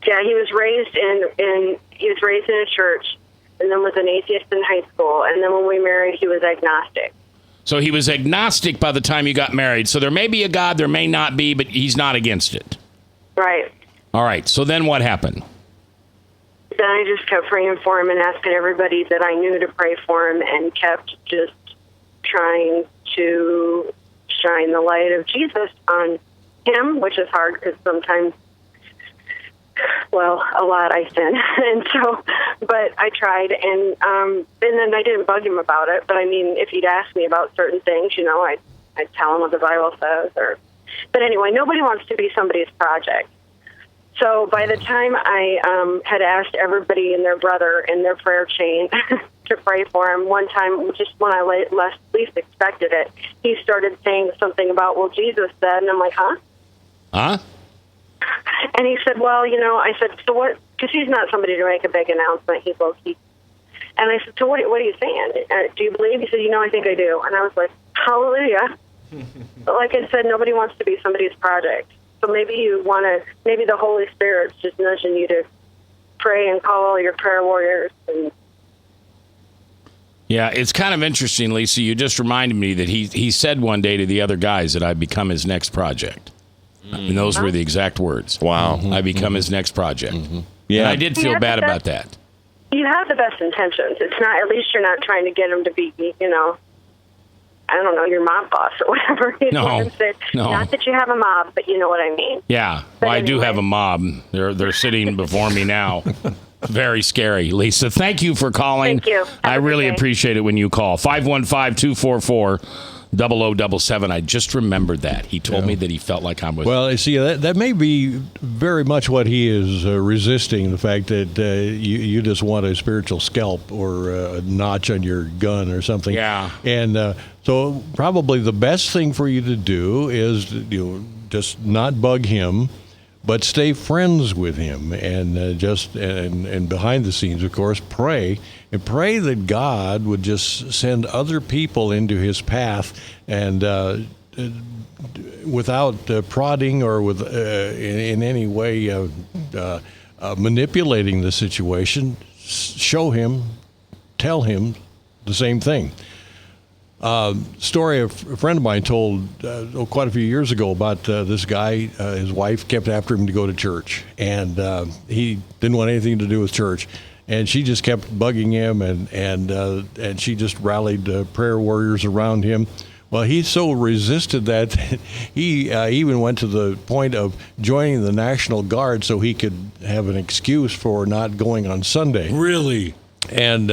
[SPEAKER 18] Yeah, he was raised in a church, and then was an atheist in high school. And then when we married, he was agnostic.
[SPEAKER 7] So he was agnostic by the time you got married. So there may be a God, there may not be, but he's not against it.
[SPEAKER 18] Right.
[SPEAKER 7] All right. So then what happened?
[SPEAKER 18] Then I just kept praying for him and asking everybody that I knew to pray for him, and kept just trying to shine the light of Jesus on him, which is hard because sometimes, well, a lot I sin. And so, but I tried, and then I didn't bug him about it. But I mean, if he'd ask me about certain things, I'd tell him what the Bible says. But anyway, nobody wants to be somebody's project. So by the time I had asked everybody and their brother in their prayer chain to pray for him, one time, just when I least expected it, he started saying something about, well, Jesus said, and I'm like, huh?
[SPEAKER 7] Huh?
[SPEAKER 18] And he said, well, I said, so what? Because he's not somebody to make a big announcement. He's low-key. And I said, so what are you saying? Do you believe? He said, I think I do. And I was like, hallelujah. But like I said, nobody wants to be somebody's project. So maybe maybe the Holy Spirit's just nudging you to pray and call all your prayer warriors.
[SPEAKER 7] Yeah, it's kind of interesting, Lisa. You just reminded me that he said one day to the other guys that I'd become his next project. And those were the exact words.
[SPEAKER 9] Wow.
[SPEAKER 7] I become his next project.
[SPEAKER 9] Yeah.
[SPEAKER 7] And I did feel bad about that.
[SPEAKER 18] You have the best intentions. It's not, at least you're not trying to get him to be, I don't know, your mob boss or whatever.
[SPEAKER 7] No.
[SPEAKER 18] Not that you have a mob, but you know what I mean.
[SPEAKER 7] Yeah. Well, I do have a mob. They're sitting before me now. Very scary. Lisa, thank you for calling.
[SPEAKER 18] Thank you.
[SPEAKER 7] I really appreciate it when you call. 515-244-0077. I just remembered that. He told me that he felt like I was...
[SPEAKER 10] Well, see, that may be very much what he is resisting, the fact that you just want a spiritual scalp or a notch on your gun or something.
[SPEAKER 7] Yeah.
[SPEAKER 10] And so probably the best thing for you to do is just not bug him, but stay friends with him, and and behind the scenes, of course, pray that God would just send other people into his path, and without prodding or with in any way manipulating the situation, show him, tell him the same thing. Story a friend of mine told quite a few years ago about this guy. His wife kept after him to go to church, and he didn't want anything to do with church. And she just kept bugging him, and she just rallied prayer warriors around him. Well, he so resisted that he even went to the point of joining the National Guard so he could have an excuse for not going on Sunday.
[SPEAKER 7] Really?
[SPEAKER 10] And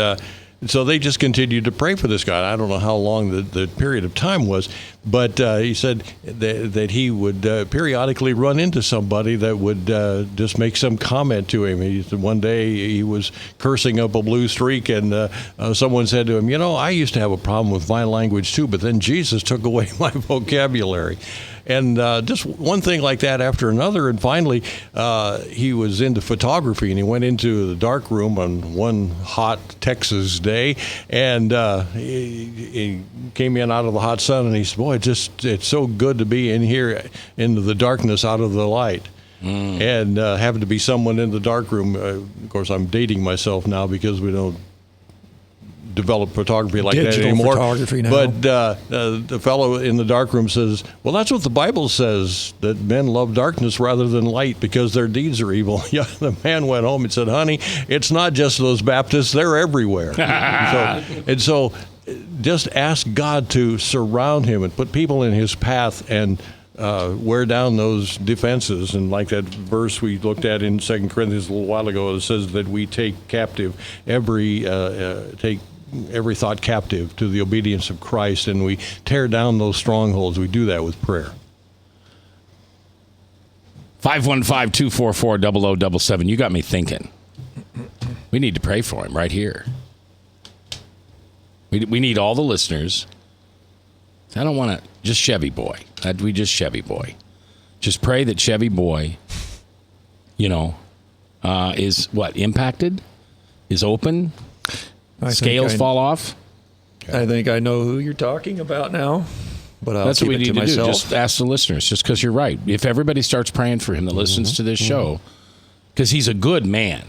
[SPEAKER 10] so they just continued to pray for this guy. I don't know how long the period of time was, but he said that he would periodically run into somebody that would just make some comment to him. He said one day he was cursing up a blue streak, and someone said to him, I used to have a problem with my language too, but then Jesus took away my vocabulary. And just one thing like that after another. And finally, he was into photography, and he went into the dark room on one hot Texas day, and he came in out of the hot sun, and he said, boy, it's so good to be in here into the darkness out of the light. And happened to be someone in the dark room. Of course, I'm dating myself now because we don't develop photography like
[SPEAKER 8] Digital
[SPEAKER 10] that anymore.
[SPEAKER 8] Photography now.
[SPEAKER 10] But the fellow in the dark room says, well, that's what the Bible says, that men love darkness rather than light because their deeds are evil. Yeah, the man went home and said, honey, it's not just those Baptists, they're everywhere. so just ask God to surround him and put people in his path, and wear down those defenses. And like that verse we looked at in 2 Corinthians a little while ago, it says that we take every thought captive to the obedience of Christ, and we tear down those strongholds. We do that with prayer.
[SPEAKER 7] 515-244-0077. You got me thinking. We need to pray for him right here. We need all the listeners. I don't want to just Chevy Boy. We just Chevy Boy. Just pray that Chevy Boy, is what, impacted? Is open? Scales fall off?
[SPEAKER 8] I think I know who you're talking about now. But I'll
[SPEAKER 7] That's
[SPEAKER 8] keep
[SPEAKER 7] what we
[SPEAKER 8] it
[SPEAKER 7] need to
[SPEAKER 8] myself.
[SPEAKER 7] do. Just ask the listeners, just because you're right. If everybody starts praying for him that listens to this show, because he's a good man.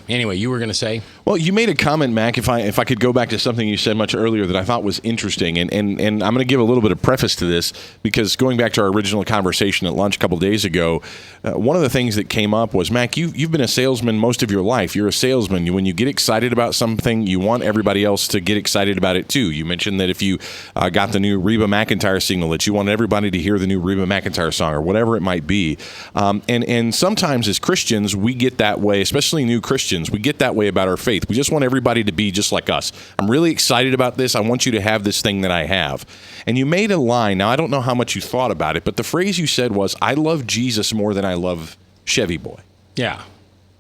[SPEAKER 7] Anyway, you were going to say?
[SPEAKER 9] Well, you made a comment, Mac, if I could go back to something you said much earlier that I thought was interesting, and I'm going to give a little bit of preface to this, because going back to our original conversation at lunch a couple days ago, one of the things that came up was, Mac, you've been a salesman most of your life. You're a salesman. When you get excited about something, you want everybody else to get excited about it too. You mentioned that if you got the new Reba McEntire single, that you want everybody to hear the new Reba McEntire song or whatever it might be. And sometimes as Christians, we get that way, especially new Christians, we get that way about our faith. We just want everybody to be just like us. I'm really excited about this. I want you to have this thing that I have. And you made a line. Now, I don't know how much you thought about it, but the phrase you said was, I love Jesus more than I love Chevy Boy.
[SPEAKER 7] Yeah.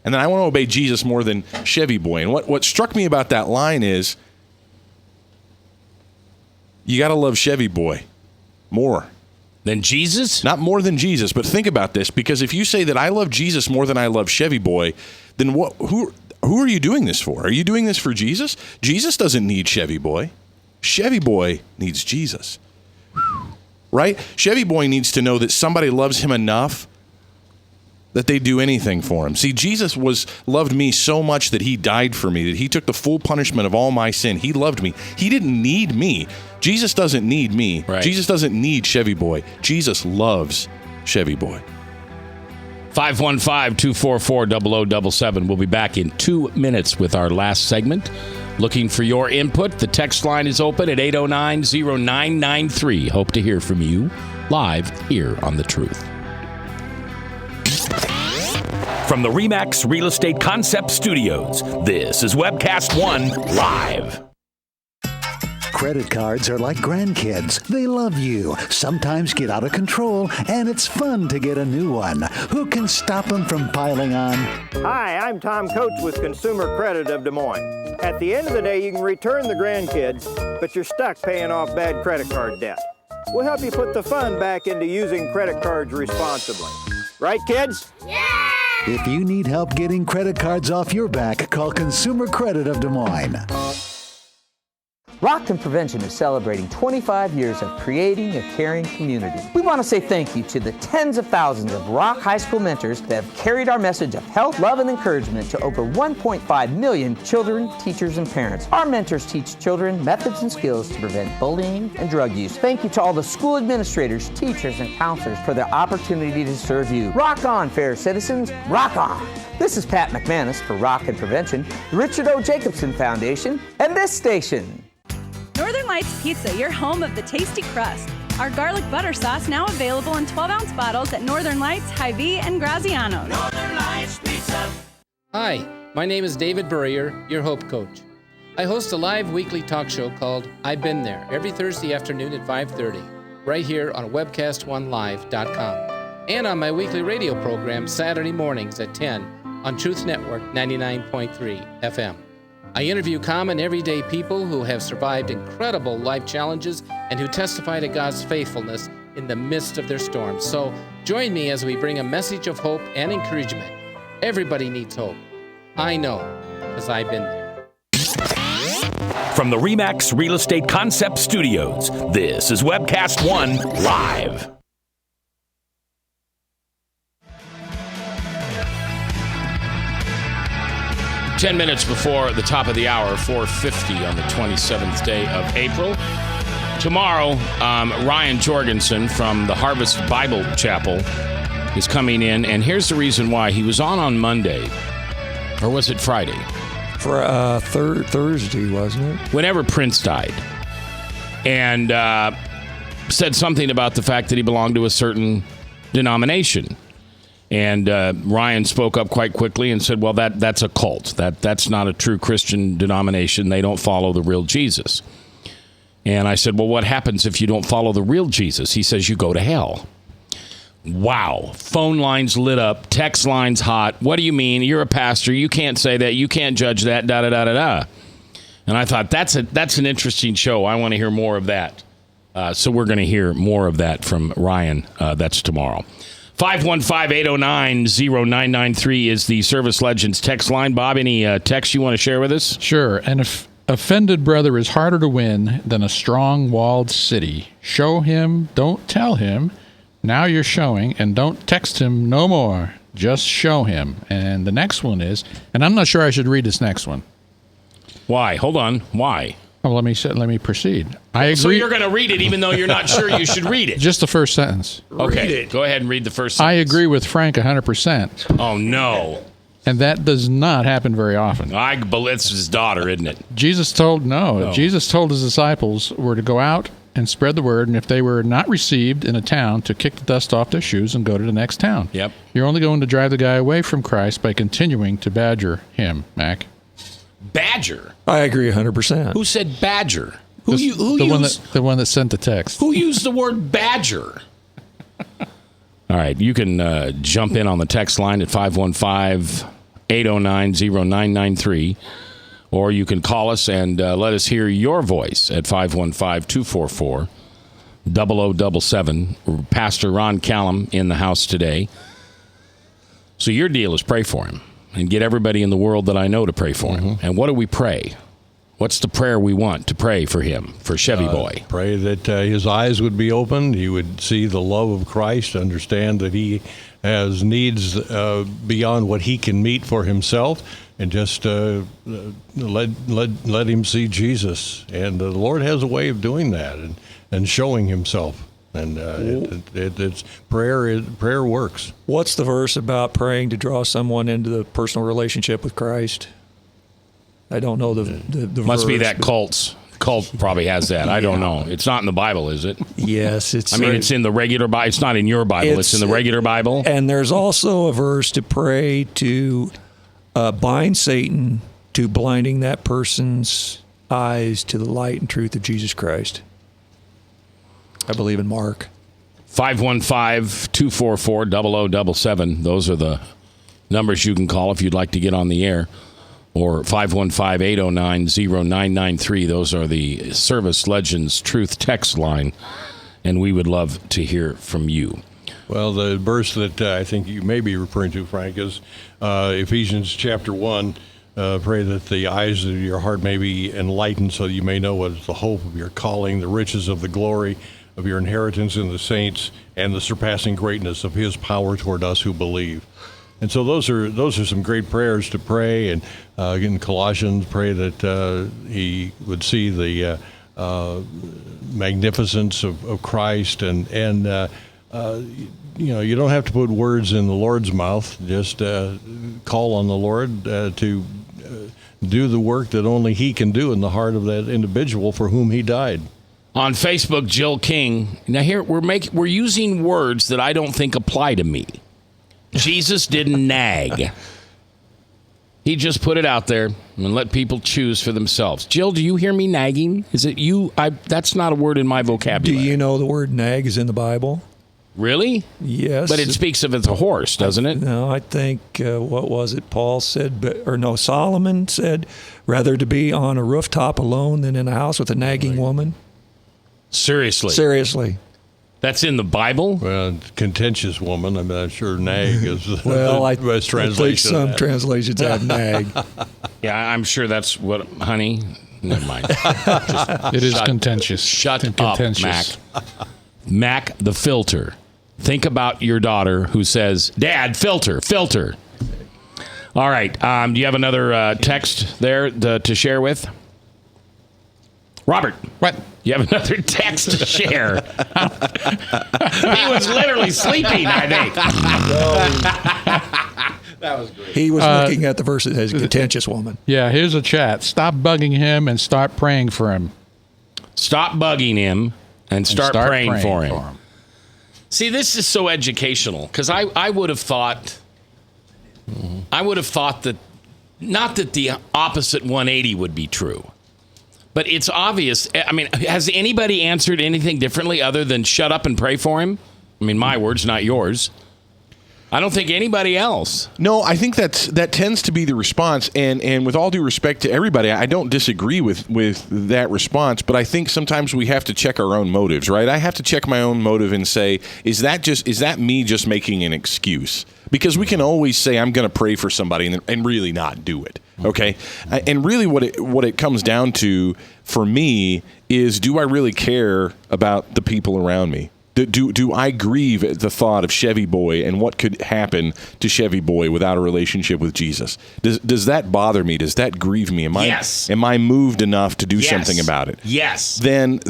[SPEAKER 9] And then I want to obey Jesus more than Chevy Boy. And what struck me about that line is, you got to love Chevy Boy more.
[SPEAKER 7] Than Jesus?
[SPEAKER 9] Not more than Jesus, but think about this, because if you say that I love Jesus more than I love Chevy Boy, then who are you doing this for? Are you doing this for Jesus? Jesus doesn't need Chevy Boy. Chevy Boy needs Jesus. Right? Chevy Boy needs to know that somebody loves him enough that they do anything for him. See, Jesus loved me so much that he died for me, that he took the full punishment of all my sin. He loved me. He didn't need me. Jesus doesn't need me.
[SPEAKER 7] Right.
[SPEAKER 9] Jesus doesn't need Chevy Boy. Jesus loves Chevy Boy.
[SPEAKER 7] 515-244-0077. We'll be back in 2 minutes with our last segment. Looking for your input. The text line is open at 809-0993. Hope to hear from you live here on The Truth.
[SPEAKER 17] From the RE/MAX Real Estate Concept Studios, this is Webcast One Live.
[SPEAKER 12] Credit cards are like grandkids. They love you, sometimes get out of control, and it's fun to get a new one. Who can stop them from piling on?
[SPEAKER 5] Hi, I'm Tom Coates with Consumer Credit of Des Moines. At the end of the day, you can return the grandkids, but you're stuck paying off bad credit card debt. We'll help you put the fun back into using credit cards responsibly. Right, kids?
[SPEAKER 12] Yeah! If you need help getting credit cards off your back, call Consumer Credit of Des Moines.
[SPEAKER 16] Rockton Prevention is celebrating 25 years of creating a caring community. We want to say thank you to the tens of thousands of Rock High School mentors that have carried our message of health, love, and encouragement to over 1.5 million children, teachers, and parents. Our mentors teach children methods and skills to prevent bullying and drug use. Thank you to all the school administrators, teachers, and counselors for their opportunity to serve you. Rock on, fair citizens. Rock on. This is Pat McManus for Rockton Prevention, the Richard O. Jacobson Foundation, and this station.
[SPEAKER 19] Northern Lights Pizza, your home of the tasty crust. Our garlic butter sauce now available in 12-ounce bottles at Northern Lights, Hy-Vee, and Graziano's.
[SPEAKER 14] Northern Lights Pizza. Hi, my name is David Burrier, your Hope Coach. I host a live weekly talk show called I've Been There every Thursday afternoon at 5:30, right here on webcast1live.com, and on my weekly radio program Saturday mornings at 10 on Truth Network 99.3 FM. I interview common, everyday people who have survived incredible life challenges and who testify to God's faithfulness in the midst of their storms. So join me as we bring a message of hope and encouragement. Everybody needs hope. I know, because I've been there.
[SPEAKER 17] From the RE/MAX Real Estate Concept Studios, this is Webcast One Live.
[SPEAKER 7] Ten minutes before the top of the hour, 4:50 on the 27th day of April. Tomorrow, Ryan Jorgensen from the Harvest Bible Chapel is coming in, and here's the reason why. He was on Monday, or was it Friday?
[SPEAKER 8] For Thursday, wasn't it?
[SPEAKER 7] Whenever Prince died. And said something about the fact that he belonged to a certain denomination. And Ryan spoke up quite quickly and said, well, that's a cult. That's not a true Christian denomination. They don't follow the real Jesus. And I said, well, what happens if you don't follow the real Jesus? He says, you go to hell. Wow. Phone lines lit up. Text lines hot. What do you mean? You're a pastor. You can't say that. You can't judge that. Da-da-da-da-da. And I thought, that's an interesting show. I want to hear more of that. So we're going to hear more of that from Ryan. That's tomorrow. 515-809-0993 is the Service Legends text line. Bob, any text you want to share with us?
[SPEAKER 11] Sure. An offended brother is harder to win than a strong walled city. Show him, don't tell him. Now you're showing, and don't text him no more. Just show him. And the next one is, and I'm not sure I should read this next one.
[SPEAKER 7] Why? Hold on. Why?
[SPEAKER 11] Oh, let me proceed. I agree.
[SPEAKER 7] So you're going to read it even though you're not sure you should read it?
[SPEAKER 11] Just the first sentence.
[SPEAKER 7] Okay, go ahead and read the first sentence.
[SPEAKER 11] I agree with Frank 100%.
[SPEAKER 7] Oh, no.
[SPEAKER 11] And that does not happen very often.
[SPEAKER 7] It's his daughter, isn't it?
[SPEAKER 11] Jesus told his disciples were to go out and spread the word, and if they were not received in a town, to kick the dust off their shoes and go to the next town.
[SPEAKER 7] Yep.
[SPEAKER 11] You're only going to drive the guy away from Christ by continuing to badger him, Mac.
[SPEAKER 7] Badger?
[SPEAKER 8] I agree 100%.
[SPEAKER 7] Who said badger?
[SPEAKER 11] The one that sent the text.
[SPEAKER 7] Who used the word badger? All right, you can jump in on the text line at 515-809-0993, or you can call us and let us hear your voice at 515-244-0077. Pastor Ron Callum in the house today. So your deal is pray for him and get everybody in the world that I know to pray for him. And what do we pray? What's the prayer we want to pray for him, for Chevy Boy?
[SPEAKER 10] Pray that his eyes would be opened. He would see the love of Christ, understand that he has needs beyond what he can meet for himself, and just let him see Jesus. And the Lord has a way of doing that and showing himself. And it's prayer works.
[SPEAKER 8] What's the verse about praying to draw someone into the personal relationship with Christ? I don't know the
[SPEAKER 7] Must
[SPEAKER 8] verse,
[SPEAKER 7] be that cult probably has that. I don't know. It's not in the Bible, is it?
[SPEAKER 8] Yes, it's.
[SPEAKER 7] I mean, it's in the regular Bible. It's not in your Bible. It's in the regular Bible.
[SPEAKER 8] And there's also a verse to pray to bind Satan to blinding that person's eyes to the light and truth of Jesus Christ. I believe in Mark.
[SPEAKER 7] 515-244-0077. Those are the numbers you can call if you'd like to get on the air. Or 515-809-0993. Those are the Service Legends Truth text line. And we would love to hear from you.
[SPEAKER 10] Well, the verse that I think you may be referring to, Frank, is Ephesians chapter 1. Pray that the eyes of your heart may be enlightened so that you may know what is the hope of your calling, the riches of the glory of your inheritance in the saints, and the surpassing greatness of his power toward us who believe. And so those are some great prayers to pray. And in Colossians, pray that he would see the magnificence of Christ. And you don't have to put words in the Lord's mouth. Just call on the Lord to do the work that only he can do in the heart of that individual for whom he died.
[SPEAKER 7] On Facebook, Jill King. Now here we're using words that I don't think apply to me. Jesus didn't nag. He just put it out there and let people choose for themselves. Jill, do you hear me nagging? Is it you? That's not a word in my vocabulary.
[SPEAKER 8] Do you know the word nag is in the Bible?
[SPEAKER 7] Really?
[SPEAKER 8] Yes.
[SPEAKER 7] But it speaks of it's a horse, doesn't it?
[SPEAKER 8] No, I think, what was it? Solomon said, rather to be on a rooftop alone than in a house with a nagging woman.
[SPEAKER 7] Seriously?
[SPEAKER 8] Seriously.
[SPEAKER 7] That's in the Bible?
[SPEAKER 10] Well, contentious woman. I'm not sure nag is the best translation.
[SPEAKER 8] I think some translations have nag.
[SPEAKER 7] Yeah, I'm sure that's what, honey. Never mind.
[SPEAKER 11] It is contentious.
[SPEAKER 7] Shut up, Mac. Mac the filter. Think about your daughter who says, Dad, filter. All right. Do you have another text there to share with? Robert.
[SPEAKER 11] What?
[SPEAKER 7] You have another text to share. He was literally sleeping, I think.
[SPEAKER 10] That was great.
[SPEAKER 8] He was looking at the verse that says contentious woman.
[SPEAKER 11] Yeah, here's a chat. Stop bugging him and start praying for him.
[SPEAKER 7] Stop bugging him And start praying for him. See, this is so educational because I would have thought that not that the opposite 180 would be true, but it's obvious. I mean, has anybody answered anything differently other than shut up and pray for him? I mean, my words, not yours. I don't think anybody else.
[SPEAKER 9] No, I think that tends to be the response. And with all due respect to everybody, I don't disagree with that response. But I think sometimes we have to check our own motives, right? I have to check my own motive and say, is that me just making an excuse? Because we can always say, I'm going to pray for somebody and really not do it. Okay. And really what it comes down to for me is, do I really care about the people around me? Do I grieve at the thought of Chevy Boy and what could happen to Chevy Boy without a relationship with Jesus? Does that bother me? Does that grieve me? Am I moved enough to do something about it?
[SPEAKER 7] Yes.
[SPEAKER 9] Then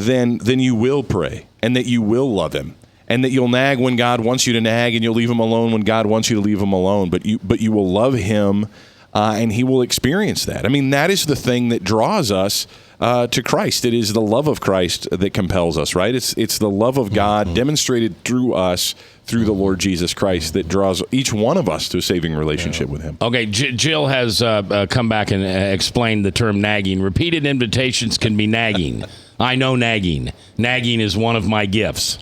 [SPEAKER 9] you will pray, and that you will love him, and that you'll nag when God wants you to nag, and you'll leave him alone when God wants you to leave him alone. But you will love him, and he will experience that. I mean, that is the thing that draws us to Christ. It is the love of Christ that compels us, right? It's the love of God demonstrated through us, through the Lord Jesus Christ, that draws each one of us to a saving relationship with him.
[SPEAKER 7] Okay, Jill has come back and explained the term nagging. Repeated invitations can be nagging. I know nagging. Nagging is one of my gifts.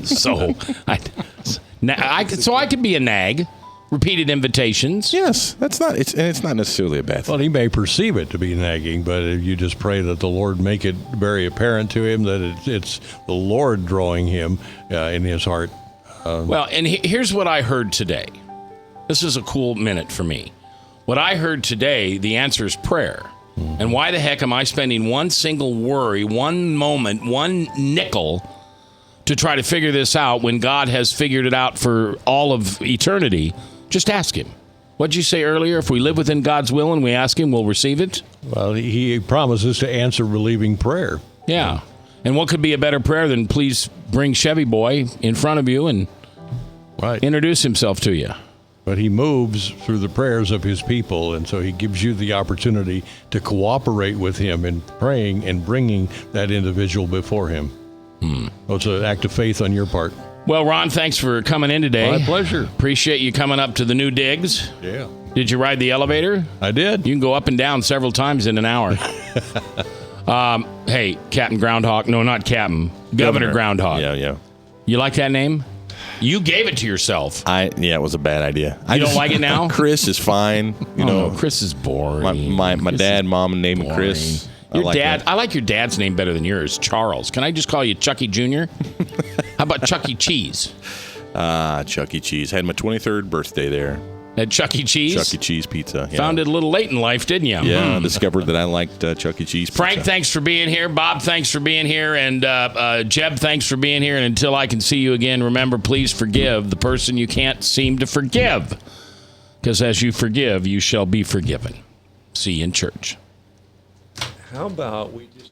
[SPEAKER 7] So I could be a nag. Repeated invitations.
[SPEAKER 9] Yes, it's not necessarily a bad thing.
[SPEAKER 10] Well, he may perceive it to be nagging, but you just pray that the Lord make it very apparent to him that it's the Lord drawing him in his heart.
[SPEAKER 7] Well, and here's what I heard today. This is a cool minute for me. What I heard today, the answer is prayer. And why the heck am I spending one single worry, one moment, one nickel to try to figure this out when God has figured it out for all of eternity? Just ask him. What'd you say earlier? If we live within God's will and we ask him, we'll receive it?
[SPEAKER 10] Well, he promises to answer believing prayer.
[SPEAKER 7] Yeah. And what could be a better prayer than please bring Chevy Boy in front of you and introduce himself to you?
[SPEAKER 10] But he moves through the prayers of his people, and so he gives you the opportunity to cooperate with him in praying and bringing that individual before him. So it's an act of faith on your part.
[SPEAKER 7] Well, Ron, thanks for coming in today.
[SPEAKER 10] My pleasure.
[SPEAKER 7] Appreciate you coming up to the new digs.
[SPEAKER 10] Yeah.
[SPEAKER 7] Did you ride the elevator?
[SPEAKER 10] I did.
[SPEAKER 7] You can go up and down several times in an hour. Hey, Captain Groundhog. No, not Captain. Governor Groundhog.
[SPEAKER 9] Yeah.
[SPEAKER 7] You like that name? You gave it to yourself.
[SPEAKER 9] It was a bad idea.
[SPEAKER 7] You don't like it now?
[SPEAKER 9] Chris is fine. You know,
[SPEAKER 7] Chris is boring.
[SPEAKER 9] My dad, mom named me Chris.
[SPEAKER 7] I like your dad's name better than yours, Charles. Can I just call you Chucky Jr.? How about Chuck E. Cheese?
[SPEAKER 9] Chuck E. Cheese. Had my 23rd birthday there.
[SPEAKER 7] At Chuck E. Cheese?
[SPEAKER 9] Chuck E. Cheese pizza. Yeah.
[SPEAKER 7] Found it a little late in life, didn't you?
[SPEAKER 9] Yeah, I discovered that I liked Chuck E. Cheese pizza.
[SPEAKER 7] Frank, thanks for being here. Bob, thanks for being here. And Jeb, thanks for being here. And until I can see you again, remember, please forgive the person you can't seem to forgive. Because as you forgive, you shall be forgiven. See you in church.
[SPEAKER 8] How about we just